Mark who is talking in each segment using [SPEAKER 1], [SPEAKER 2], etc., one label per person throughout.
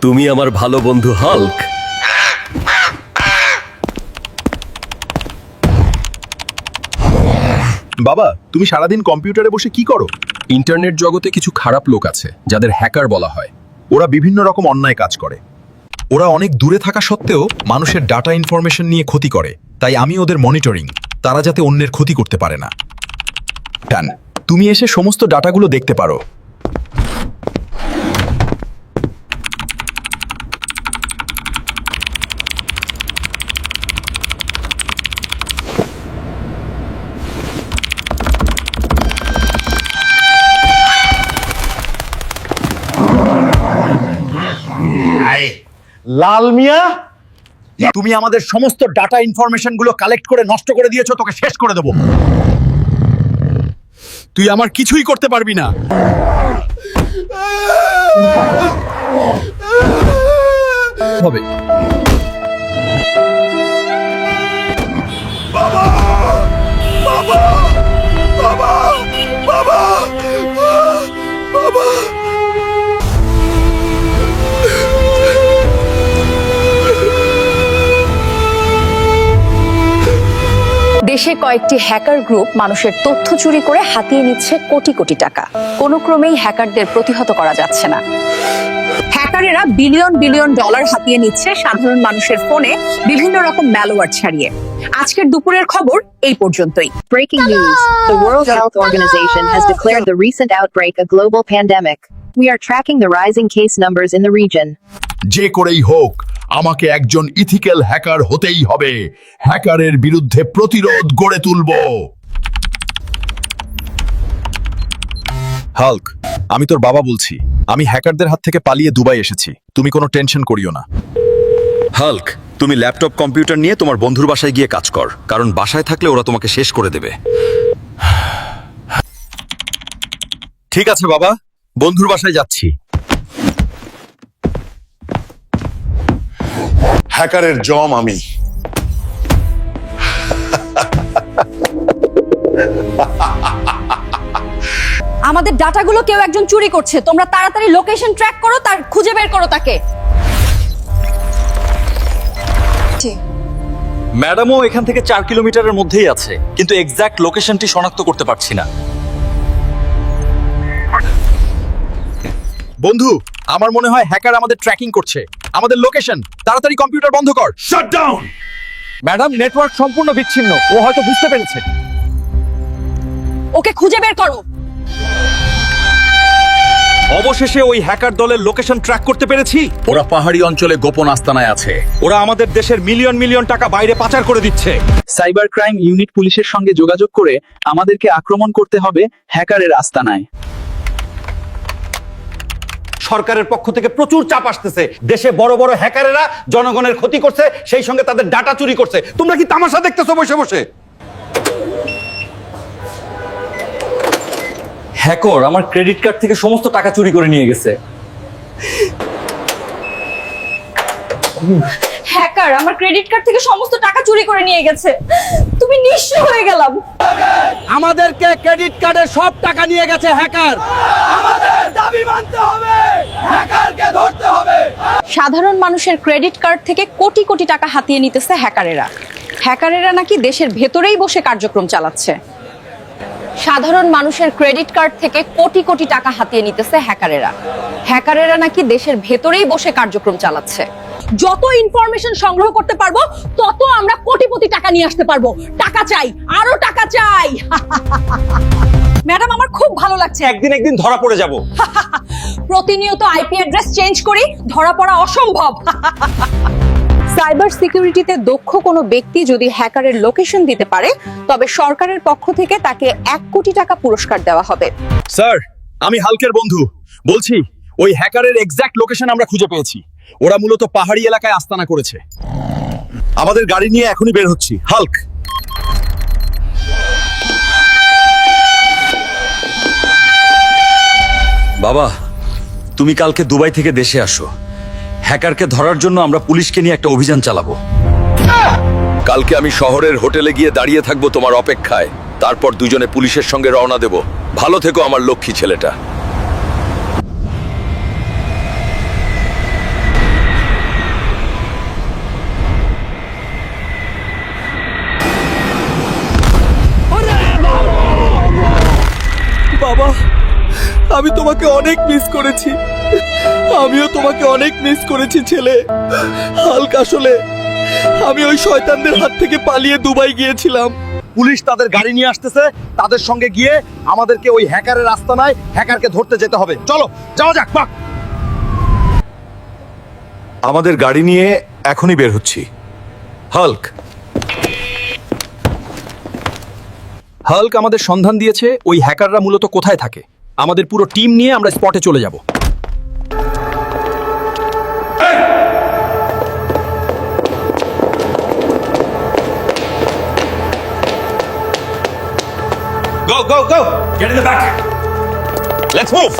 [SPEAKER 1] তুমি আমার ভালো বন্ধু হাল্ক।
[SPEAKER 2] বাবা, তুমি সারাদিন কম্পিউটারে বসে কি করো?
[SPEAKER 3] ইন্টারনেট জগতে কিছু খারাপ লোক আছে যাদের হ্যাকার বলা হয়।
[SPEAKER 2] ওরা বিভিন্ন রকম অন্যায় কাজ করে। ওরা অনেক দূরে থাকা সত্ত্বেও মানুষের ডাটা ইনফরমেশন নিয়ে ক্ষতি করে। তাই আমি ওদের মনিটরিং, তারা যাতে অন্যের ক্ষতি করতে পারে না। টান, তুমি এসে সমস্ত ডাটাগুলো দেখতে পারো।
[SPEAKER 4] লাল মিয়া,
[SPEAKER 2] তুমি আমাদের সমস্ত ডাটা ইনফরমেশন গুলো কালেক্ট করে নষ্ট করে দিয়েছো, তোকে শেষ করে দেবো। তুই আমার কিছুই করতে পারবি না।
[SPEAKER 3] হবে
[SPEAKER 5] দেশে কয়েকটি হ্যাকার গ্রুপ মানুষের তথ্য চুরি করে হাতিয়ে নিচ্ছে কোটি কোটি টাকা। কোনো ক্রমেই হ্যাকারদের প্রতিহত করা যাচ্ছে না। হ্যাকারেরা বিলিয়ন বিলিয়ন ডলার হাতিয়ে নিচ্ছে সাধারণ মানুষের ফোনে বিভিন্ন রকম ম্যালওয়্যার ছাড়িয়ে। আজকের দুপুরের খবর এই পর্যন্তই।
[SPEAKER 6] Breaking news. The World Health Organization has declared the recent outbreak a global pandemic. We are tracking the rising case numbers in the region.
[SPEAKER 2] যে করেই হোক, আমাকে একজন ইথিক্যাল হ্যাকার হতেই হবে। হ্যাকারের বিরুদ্ধে প্রতিরোধ গড়ে তুলব। হাল্ক, আমি তোর বাবা বলছি। আমি হ্যাকারদের হাত থেকে পালিয়ে দুবাই এসেছি। তুমি কোনো টেনশন করিও না।
[SPEAKER 7] হাল্ক, তুমি ল্যাপটপ কম্পিউটার নিয়ে তোমার বন্ধুর বাসায় গিয়ে কাজ কর, কারণ বাসায় থাকলে ওরা তোমাকে শেষ করে দেবে।
[SPEAKER 2] ঠিক আছে বাবা, বন্ধুর বাসায় যাচ্ছি।
[SPEAKER 4] হ্যাকারের জম আমি।
[SPEAKER 5] আমাদের ডাটাগুলো কেউ একজন চুরি করছে। তোমরা তাড়াতাড়ি লোকেশন ট্র্যাক করো, তার খুঁজে বের করো তাকে।
[SPEAKER 7] ম্যাডামও এখান থেকে 4 কিলোমিটারের মধ্যেই আছে, কিন্তু এক্সাক্ট লোকেশনটি শনাক্ত করতে পারছি না।
[SPEAKER 2] বন্ধু, আমার মনে হয় হ্যাকার আমাদের ট্র্যাকিং করছে। আমাদের লোকেশন, তাড়াতাড়ি কম্পিউটার বন্ধ কর। Shut down.
[SPEAKER 3] ম্যাডাম, নেটওয়ার্ক সম্পূর্ণ বিচ্ছিন্ন। ও হয়তো বুঝতে পেরেছে।
[SPEAKER 5] ওকে খুঁজে বের করো।
[SPEAKER 7] অবশেষে ওই হ্যাকার দলের লোকেশন ট্র্যাক করতে পেরেছি।
[SPEAKER 3] ওরা পাহাড়ি অঞ্চলে গোপন আস্তানায় আছে।
[SPEAKER 7] ওরা আমাদের দেশের মিলিয়ন মিলিয়ন টাকা বাইরে পাচার করে দিচ্ছে।
[SPEAKER 8] সাইবার ক্রাইম ইউনিট পুলিশের সঙ্গে যোগাযোগ করে আমাদেরকে আক্রমণ করতে হবে হ্যাকারের আস্তানায়।
[SPEAKER 4] সরকারের পক্ষ থেকে প্রচুর চাপ আসতেছে। দেশে বড় বড় হ্যাকারেরা জনগণের ক্ষতি করছে, সেই সঙ্গে তাদের ডাটা চুরি করছে। তোমরা কি তামাশা দেখতেছো বসে বসে?
[SPEAKER 7] হ্যাকার আমার ক্রেডিট কার্ড থেকে সমস্ত টাকা চুরি করে নিয়ে গেছে।
[SPEAKER 5] হ্যাকার আমার ক্রেডিট কার্ড থেকে সমস্ত টাকা চুরি করে নিয়ে গেছে। তুমি নিঃস্ব হয়ে গেলাম।
[SPEAKER 3] আমাদেরকে ক্রেডিট কার্ডের সব টাকা নিয়ে গেছে হ্যাকার।
[SPEAKER 5] সাধারণ মানুষের ক্রেডিট কার্ড থেকে কোটি কোটি টাকা হাতিয়ে নিতেছে হ্যাকারেরা। হ্যাকারেরা নাকি দেশের ভেতরেই বসে কার্যক্রম চালাচ্ছে। সাধারণ মানুষের ক্রেডিট কার্ড থেকে কোটি কোটি টাকা হাতিয়ে নিতেছে হ্যাকারেরা। হ্যাকারেরা নাকি দেশের ভেতরেই বসে কার্যক্রম চালাচ্ছে। যত ইনফরমেশন সংগ্রহ করতে পারবো তত আমরা কোটিপতি টাকা নিয়ে আসতে পারবো। টাকা চাই, আরো টাকা চাই। ম্যাডাম, আমার খুব ভালো লাগছে।
[SPEAKER 7] একদিন ধরা পড়ে যাব।
[SPEAKER 5] প্রতিনিয়ত আইপি অ্যাড্রেস চেঞ্জ করি, ধরা পড়া অসম্ভব। সাইবার সিকিউরিটিতে দক্ষ কোনো ব্যক্তি যদি হ্যাকারের লোকেশন দিতে পারে, তবে সরকারের পক্ষ থেকে তাকে 1 কোটি টাকা পুরস্কার দেওয়া হবে।
[SPEAKER 2] স্যার, আমি হাল্কের বন্ধু বলছি। ওই হ্যাকারের এক্সাক্ট লোকেশন আমরা খুঁজে পেয়েছি। ওরা মূলত পাহাড়ি এলাকায় আস্তানা করেছে। আমাদের গাড়ি নিয়ে এখনই বের হচ্ছি। হাল্ক,
[SPEAKER 7] বাবা, তুমি কালকে দুবাই থেকে দেশে আসো। হ্যাকারকে ধরার জন্য আমরা পুলিশকে নিয়ে একটা অভিযান চালাবো।
[SPEAKER 3] কালকে আমি শহরের হোটেলে গিয়ে দাঁড়িয়ে থাকবো তোমার অপেক্ষায়। তারপর দুজনে পুলিশের সঙ্গে রওনা দেব। ভালো থেকো আমার লক্ষ্মী ছেলেটা।
[SPEAKER 1] আমি তোমাকে অনেক মিস করেছি। আমিও তোমাকে অনেক মিস করেছি ছেলে। হাল্ক, আসলে আমি ওই শয়তানদের হাত থেকে পালিয়ে দুবাই গিয়েছিলাম।
[SPEAKER 4] পুলিশ তাদের গাড়ি নিয়ে আসতেছে, তাদের সঙ্গে গিয়ে আমাদেরকে ওই হ্যাকারের আস্তানায় হ্যাকারকে ধরতে যেতে হবে। চলো যাওয়া যাক। বাহ,
[SPEAKER 3] আমাদের গাড়ি নিয়ে এখনই বের হচ্ছি। হাল্ক,
[SPEAKER 2] হাল্ক আমাদের সন্ধান দিয়েছে ওই হ্যাকাররা মূলত কোথায় থাকে। আমাদের পুরো টিম নিয়ে আমরা স্পটে চলে যাব।
[SPEAKER 4] Go go go, get in the back, let's move.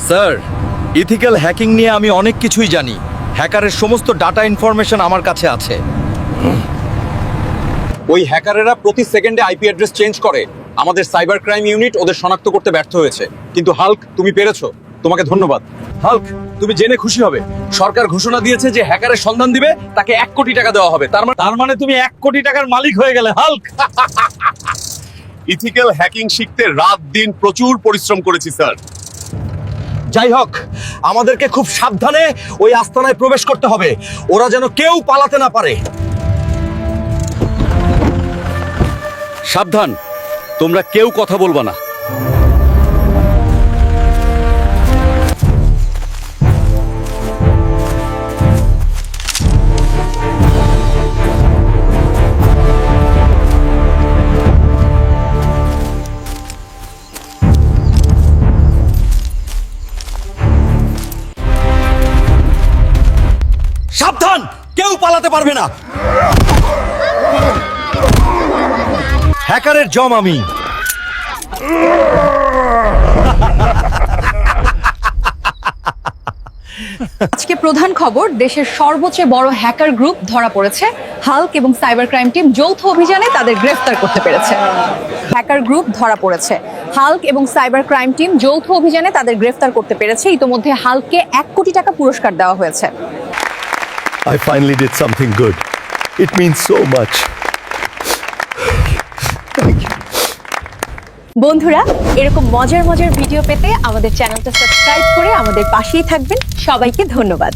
[SPEAKER 7] Sir, ethical hacking নিয়ে আমি অনেক কিছুই জানি। হ্যাকারের সমস্ত ডাটা ইনফরমেশন আমার কাছে আছে।
[SPEAKER 4] ওই হ্যাকারেরা প্রতি সেকেন্ডে আইপি অ্যাড্রেস চেঞ্জ করে। আমাদের সাইবার ক্রাইম ইউনিট ওদের শনাক্ত করতে ব্যর্থ হয়েছে। কিন্তু হাল্ক, তুমি পেরেছো, তোমাকে ধন্যবাদ।
[SPEAKER 7] হাল্ক, তুমি জেনে খুশি হবে, সরকার ঘোষণা দিয়েছে যে হ্যাকারের সন্ধান দিবে তাকে 1 কোটি টাকা দেওয়া হবে। তার মানে তুমি 1 কোটি টাকার মালিক হয়ে গেলে হাল্ক।
[SPEAKER 3] ইথিক্যাল হ্যাকিং শিখতে রাত দিন প্রচুর পরিশ্রম করেছি স্যার।
[SPEAKER 4] যাই হোক, আমাদেরকে খুব সাবধানে ওই আস্তানায় প্রবেশ করতে হবে, ওরা যেন কেউ পালাতে না পারে।
[SPEAKER 7] সাবধান, তোমরা কেউ কথা বলবা না।
[SPEAKER 4] সাবধান, কেউ পালাতে পারবে না। হ্যাকারের জম আমি।
[SPEAKER 5] আজকে প্রধান খবর, দেশের সর্বোচ্চ বড় হ্যাকার গ্রুপ ধরা পড়েছে। হাল্ক এবং সাইবার ক্রাইম টিম যৌথ অভিযানে তাদের গ্রেফতার করতে পেরেছে। হ্যাকার গ্রুপ ধরা পড়েছে। হাল্ক এবং সাইবার ক্রাইম টিম যৌথ অভিযানে তাদের গ্রেফতার করতে পেরেছে। ইতোমধ্যে হাল্ককে 1 কোটি টাকা পুরস্কার দেওয়া হয়েছে।
[SPEAKER 1] I finally did something good. It means so much.
[SPEAKER 5] বন্ধুরা, এরকম মজার মজার ভিডিও পেতে আমাদের চ্যানেলটা সাবস্ক্রাইব করে আমাদের পাশেই থাকবেন। সবাইকে ধন্যবাদ।